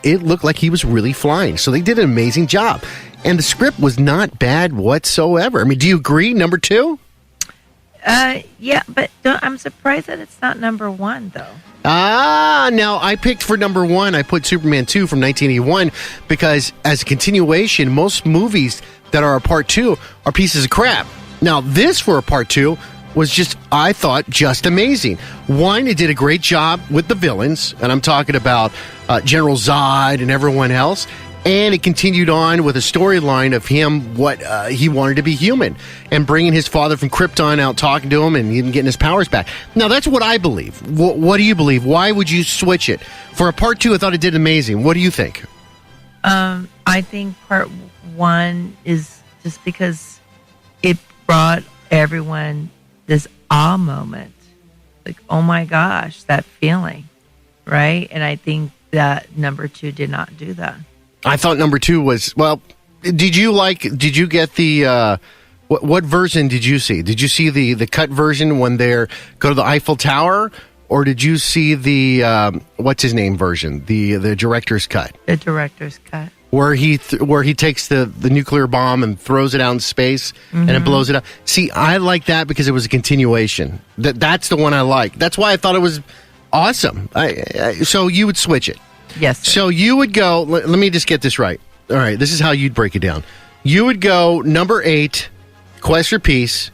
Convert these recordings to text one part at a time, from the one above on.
it looked like he was really flying. So they did an amazing job. And the script was not bad whatsoever. I mean, do you agree? Number 2? Yeah, but I'm surprised that it's not number 1, though. No, I picked for number 1. I put Superman 2 from 1981 because as a continuation, most movies that are a part 2 are pieces of crap. Now, this for a part 2 was just, I thought, just amazing. 1, it did a great job with the villains, and I'm talking about General Zod and everyone else. And it continued on with a storyline of him, he wanted to be human, and bringing his father from Krypton out, talking to him, and even getting his powers back. Now, that's what I believe. What do you believe? Why would you switch it? For a part 2, I thought it did amazing. What do you think? I think part 1 is just because it brought everyone this awe moment. Like, oh my gosh, that feeling, right? And I think that number 2 did not do that. I thought number 2 was, well, did you get the, what version did you see? Did you see the cut version when they go to the Eiffel Tower? Or did you see the, what's his name version? The director's cut? The director's cut. Where he takes the nuclear bomb and throws it out in space and it blows it up. See, I like that because it was a continuation. That's the one I like. That's why I thought it was awesome. So you would switch it. Yes. Sir. So you would go, let me just get this right. All right, this is how you'd break it down. You would go number 8, Quest for Peace,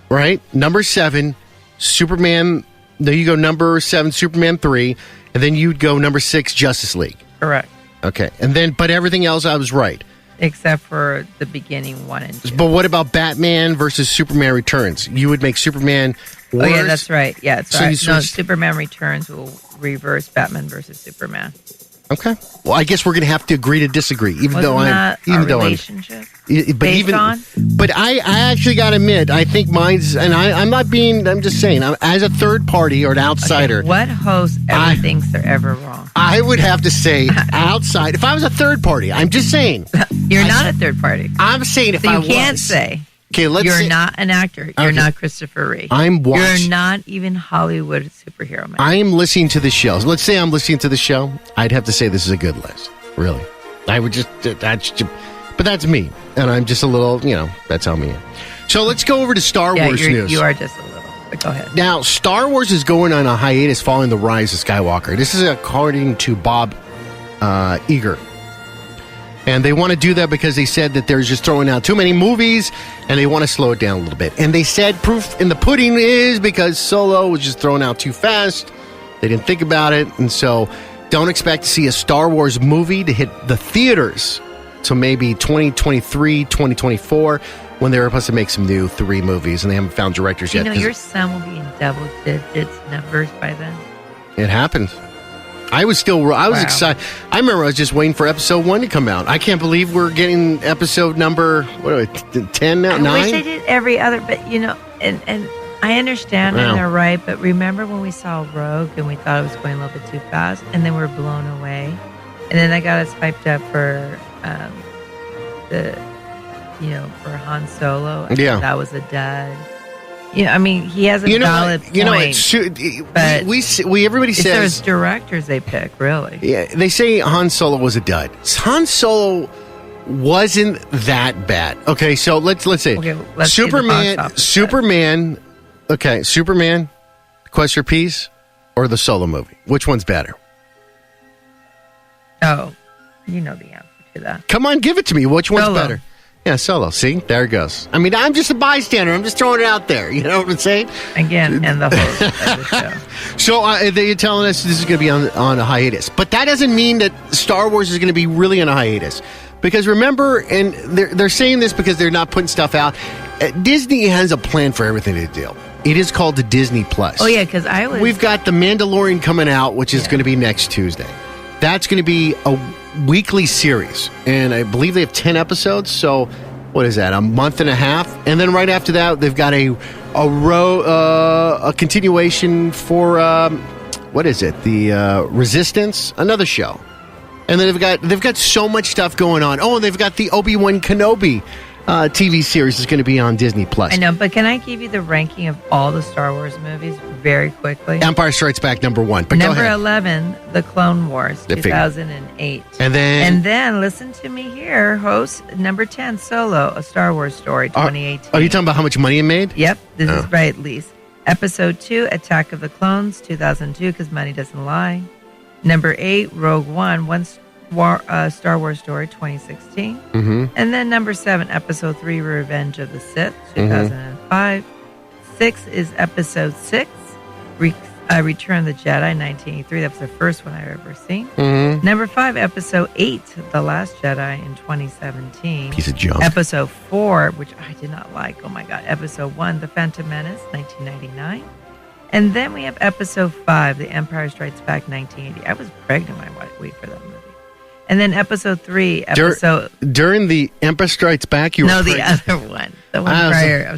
right? Number 7, Superman. Then you go number 7, Superman 3, and then you'd go number 6, Justice League. Correct. Okay, and then, but everything else I was right. Except for the beginning 1 and 2. But what about Batman versus Superman Returns? You would make Superman worse? Oh, yeah, that's right. Yeah, it's right. So no, Superman Returns will reverse Batman versus Superman. Okay. Well, I guess we're going to have to agree to disagree, even though I'm relationship. But I actually got to admit, I think mine's, and I'm just saying, as a third party or an outsider. Okay, what host ever thinks they're ever wrong? I would have to say outside. If I was a third party, I'm just saying. You're not a third party. I'm saying if I was. You can't say. Okay, You're not an actor. You're not Christopher Reeve. You're not even Hollywood superhero man. I am listening to the show. Let's say I'm listening to the show. I'd have to say this is a good list. Really. I would just, but that's me. And I'm just a little, that's how me. So let's go over to Star Wars news. You are just a little. But go ahead. Now, Star Wars is going on a hiatus following the rise of Skywalker. This is according to Bob Iger. And they want to do that because they said that they're just throwing out too many movies and they want to slow it down a little bit. And they said proof in the pudding is because Solo was just thrown out too fast. They didn't think about it. And so don't expect to see a Star Wars movie to hit the theaters till maybe 2023, 2024 when they're supposed to make some new 3 movies and they haven't found directors yet. Your son will be in double digits numbers by then. It happened. I was excited. I remember I was just waiting for episode 1 to come out. I can't believe we're getting episode number, 10 now? 9? I wish they did every other, but and I understand and they're right, but remember when we saw Rogue and we thought it was going a little bit too fast and then we're blown away? And then that got us hyped up for for Han Solo. That was a dud. He has a valid point. But everybody says there's directors they pick, really. Yeah, they say Han Solo was a dud. Han Solo wasn't that bad. Okay, so let's say Superman. Okay, Superman, Quest for Peace, or the Solo movie. Which one's better? Oh, you know the answer to that. Come on, give it to me. Which one's better? Yeah, Solo. See? There it goes. I mean, I'm just a bystander. I'm just throwing it out there. You know what I'm saying? Again, and the host of the show. So they're telling us this is going to be on a hiatus. But that doesn't mean that Star Wars is going to be really on a hiatus. Because remember, and they're saying this because they're not putting stuff out, Disney has a plan for everything they do. It is called the Disney Plus. Oh, yeah, because We've got The Mandalorian coming out, which is going to be next Tuesday. That's going to be a weekly series, and I believe they have 10 episodes, so what is that, a month and a half? And then right after that, they've got a continuation for, what is it, the Resistance, another show. And then they've got so much stuff going on. Oh, and they've got the Obi-Wan Kenobi TV series is going to be on Disney Plus. I know, but can I give you the ranking of all the Star Wars movies very quickly? Empire Strikes Back, number 1. But number go ahead. 11, The Clone Wars, 2008. And then listen to me here, host, number 10, Solo, A Star Wars Story, 2018. Are you talking about how much money it made? Yep, this is right, Lise. Episode 2, Attack of the Clones, 2002, because money doesn't lie. Number 8, Rogue One, Star Wars Story, 2016. Mm-hmm. And then number 7, Episode 3, Revenge of the Sith, 2005. 6 is Episode 6, Return of the Jedi, 1983. That was the first one I've ever seen. Mm-hmm. Number 5, Episode 8, The Last Jedi, in 2017. Piece of junk. Episode 4, which I did not like. Oh my God. Episode 1, The Phantom Menace, 1999. And then we have Episode 5, The Empire Strikes Back, 1980. I was pregnant when I waited for that movie. And then Episode 3, during the Empire Strikes Back, you were the other one. The one prior. I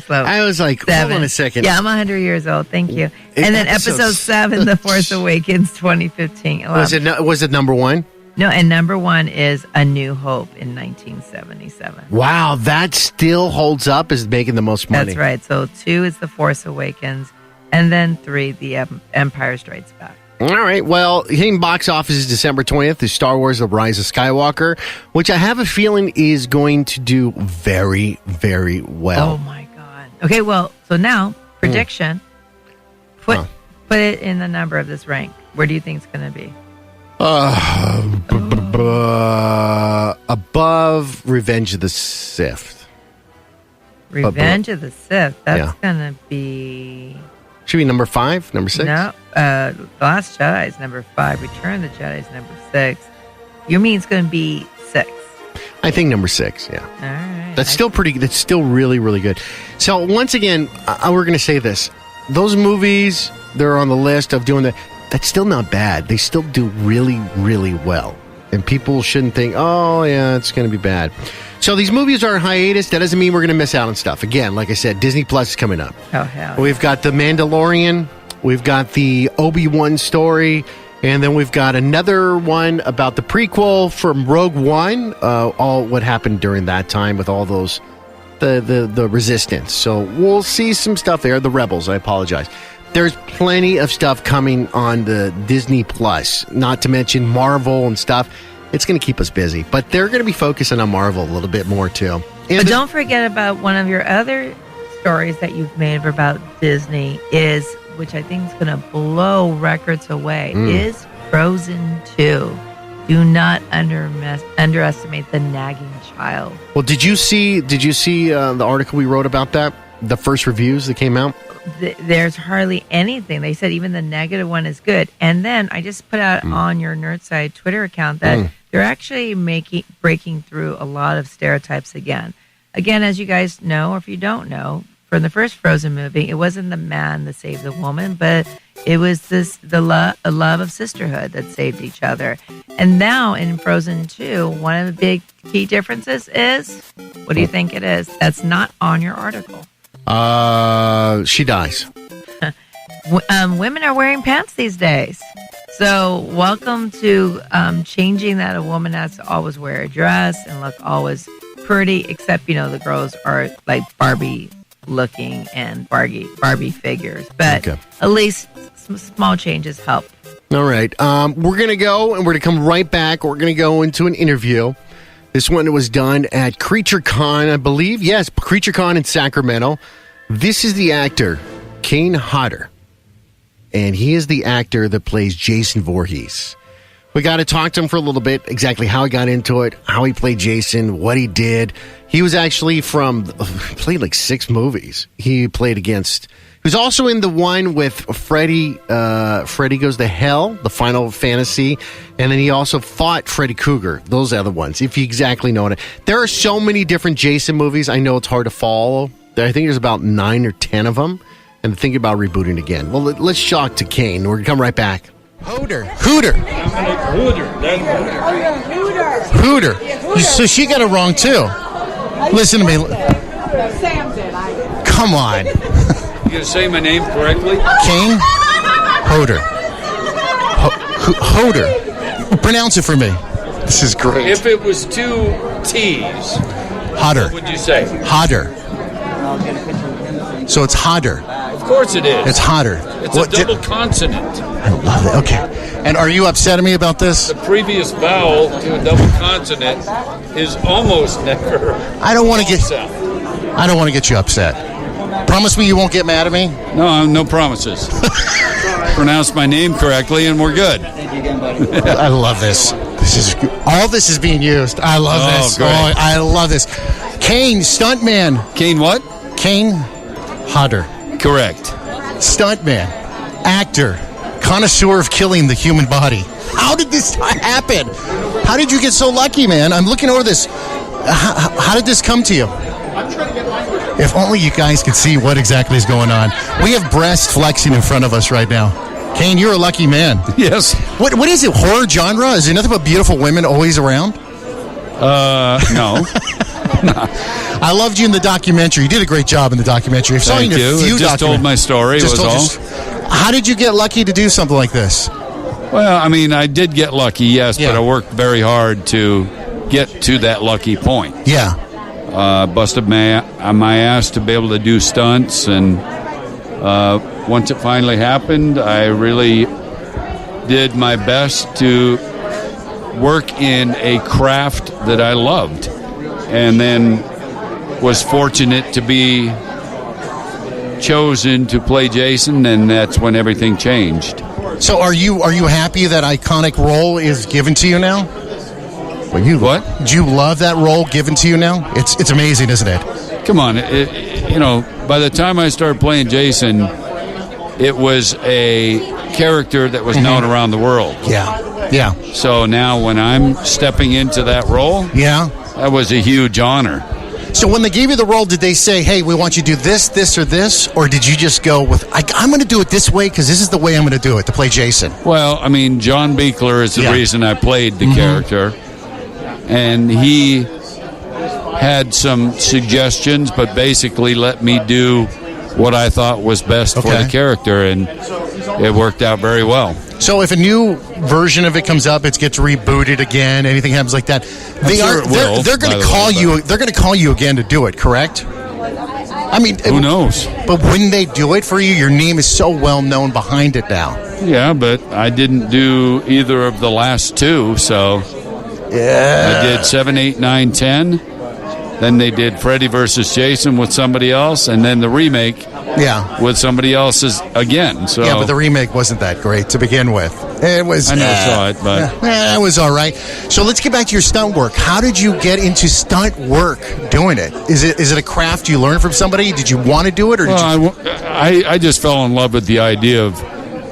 was like, 7. Hold on a second. Yeah, I'm 100 years old. Thank you. And then Episode 7, The Force Awakens, 2015. Was it number 1? No, and number 1 is A New Hope in 1977. Wow, that still holds up as making the most money. That's right. So 2 is The Force Awakens, and then 3, The Empire Strikes Back. All right. Well, hitting box office is December 20th is Star Wars The Rise of Skywalker, which I have a feeling is going to do very, very well. Oh, my God. Okay, well, so now, prediction. Put it in the number of this rank. Where do you think it's going to be? Above Revenge of the Sith. Revenge of the Sith. That's going to be... Should be number 5, number 6? No, The Last Jedi is number 5. Return of the Jedi is number 6. You mean it's going to be 6? I think number 6, yeah. All right. That's still really, really good. So, once again, we're going to say this. Those movies, they're on the list of doing that's still not bad. They still do really, really well. And people shouldn't think, oh, yeah, it's going to be bad. So these movies are in hiatus. That doesn't mean we're going to miss out on stuff. Again, like I said, Disney Plus is coming up. Oh, hell. We've got The Mandalorian. We've got the Obi-Wan story. And then we've got another one about the prequel from Rogue One. All what happened during that time with all those, the resistance. So we'll see some stuff there. The Rebels, I apologize. There's plenty of stuff coming on the Disney Plus, not to mention Marvel and stuff. It's going to keep us busy, but they're going to be focusing on Marvel a little bit more too. But don't forget about one of your other stories that you've made about Disney which I think is going to blow records away, is Frozen 2. Do not underestimate the nagging child. Well, did you see the article we wrote about that? The first reviews that came out? There's hardly anything. They said even the negative one is good. And then I just put out on your Nerdside Twitter account that they're actually breaking through a lot of stereotypes again. Again, as you guys know, or if you don't know, from the first Frozen movie, it wasn't the man that saved the woman, but it was the love of sisterhood that saved each other. And now in Frozen 2, one of the big key differences is, what do you think it is? That's not on your article. She dies. Women are wearing pants these days. So welcome to changing that. A woman has to always wear a dress and look always pretty, except, the girls are like Barbie looking and Barbie figures. But at least some small changes help. All right. We're going to go and we're going to come right back. We're going to go into an interview. This one was done at CreatureCon, I believe. Yes, CreatureCon in Sacramento. This is the actor, Kane Hodder. And he is the actor that plays Jason Voorhees. We got to talk to him for a little bit, exactly how he got into it, how he played Jason, what he did. He was actually played like 6 movies. He played against, he was also in the one with Freddy, Freddy Goes to Hell, the Final Fantasy, and then he also fought Freddy Krueger. Those are the ones, if you exactly know it. There are so many different Jason movies, I know it's hard to follow. I think there's about 9 or 10 of them, and thinking about rebooting again. Well, let's shock to Kane. We're going to come right back. Hooter. So she got it wrong too. Listen to me. Sam did. Come on. You gonna say my name correctly? Kane Hodder. Hodder. Pronounce it for me. This is great. If it was 2 T's, Hodder. What would you say? Hodder. So it's Hodder. Of course it is. It's Hodder. It's a double consonant. I love it. Okay. And are you upset at me about this? The previous vowel to a double consonant is almost never. I don't want to get you upset. Promise me you won't get mad at me? No, no promises. Pronounce my name correctly and we're good. Thank you again, buddy. I love this. All this is being used. I love this. Great. Oh, I love this. Kane, stuntman. Kane what? Kane Hodder. Correct. Stuntman. Actor. Connoisseur of killing the human body. How did this happen? How did you get so lucky, man? I'm looking over this. How did this come to you? If only you guys could see what exactly is going on. We have breast flexing in front of us right now. Kane, you're a lucky man. Yes. What is it? Horror genre? Is there nothing but beautiful women always around? No. I loved you in the documentary. You did a great job in the documentary. I've Thank you. Just told my story, was all. How did you get lucky to do something like this? Well, I mean, I did get lucky, yes, Yeah. but I worked very hard to get to that lucky point. Yeah. Busted my ass to be able to do stunts, and once it finally happened, I really did my best to work in a craft that I loved, and then was fortunate to be chosen to play Jason, and that's when everything changed. So are you happy that iconic role is given to you now? Well, What? Do you love that role given to you now? It's amazing, isn't it? Come on, by the time I started playing Jason, it was a character that was known around the world. Yeah. So now when I'm stepping into that role, Yeah. that was a huge honor. So when they gave you the role, did they say, hey, we want you to do this, this, or this? Or did you just go with, I'm going to do it this way because this is the way I'm going to do it, to play Jason? Well, I mean, John Beekler is the reason I played the character. And he had some suggestions, but basically let me do what I thought was best for the character, and it worked out very well. So if a new version of it comes up, it gets rebooted again, anything happens like that, they're going to call you. They're going to call you again to do it, correct? I mean, who knows? But when they do it for you, your name is so well known behind it now. Yeah, but I didn't do either of the last two, so I did 7, 8, 9, 10. Then they did Freddy versus Jason with somebody else, and then the remake with somebody else's again. So yeah, but the remake wasn't that great to begin with. It was. I never saw it, but it was all right. So let's get back to your stunt work. How did you get into stunt work doing it? Is it a craft you learned from somebody? Did you want to do it, or did you? I just fell in love with the idea of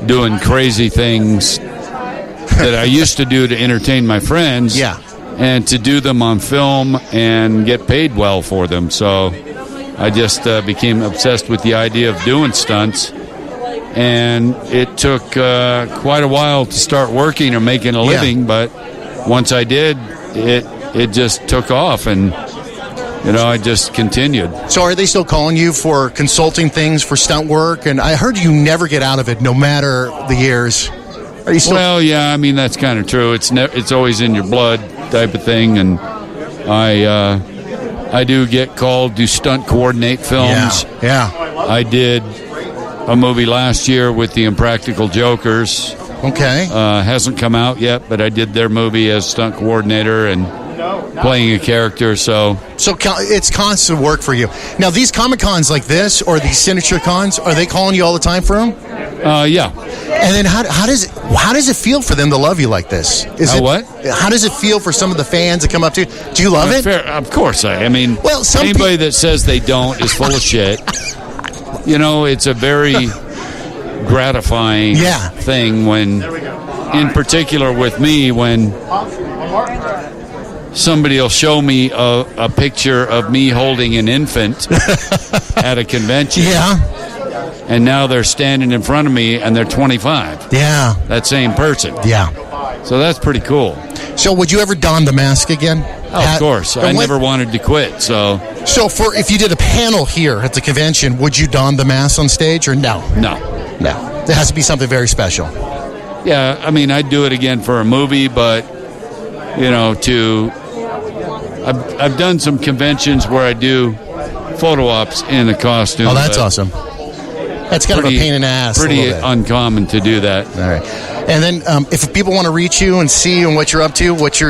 doing crazy things that I used to do to entertain my friends. Yeah. And to do them on film and get paid well for them. So I just became obsessed with the idea of doing stunts. And it took quite a while to start working or making a living, but once I did, it just took off, and I just continued. So are they still calling you for consulting things for stunt work? And I heard you never get out of it, no matter the years. Are you still? Well, yeah, I mean, that's kind of true. It's always in your blood type of thing, and I do get called to stunt coordinate films. Yeah. I did a movie last year with the Impractical Jokers. Okay. Hasn't come out yet, but I did their movie as stunt coordinator and playing a character. So it's constant work for you. Now, these Comic-Cons like this, or these signature cons, are they calling you all the time for them? Yeah. And then how does it feel for them to love you like this? How does it feel for some of the fans that come up to you? Do you love it? Fair, of course. I mean, anybody that says they don't is full of shit. It's a very gratifying thing when, in particular with me, when somebody will show me a picture of me holding an infant at a convention. Yeah. And now they're standing in front of me and they're 25. Yeah. That same person. Yeah. So that's pretty cool. So would you ever don the mask again? Of course. I never wanted to quit, so if you did a panel here at the convention, would you don the mask on stage, or no? No. There has to be something very special. Yeah, I mean, I'd do it again for a movie, but, to I've done some conventions where I do photo ops in a costume. Oh, that's awesome. That's kind of a pain in the ass. Pretty uncommon to do that. All right. And then if people want to reach you and see and what you're up to, what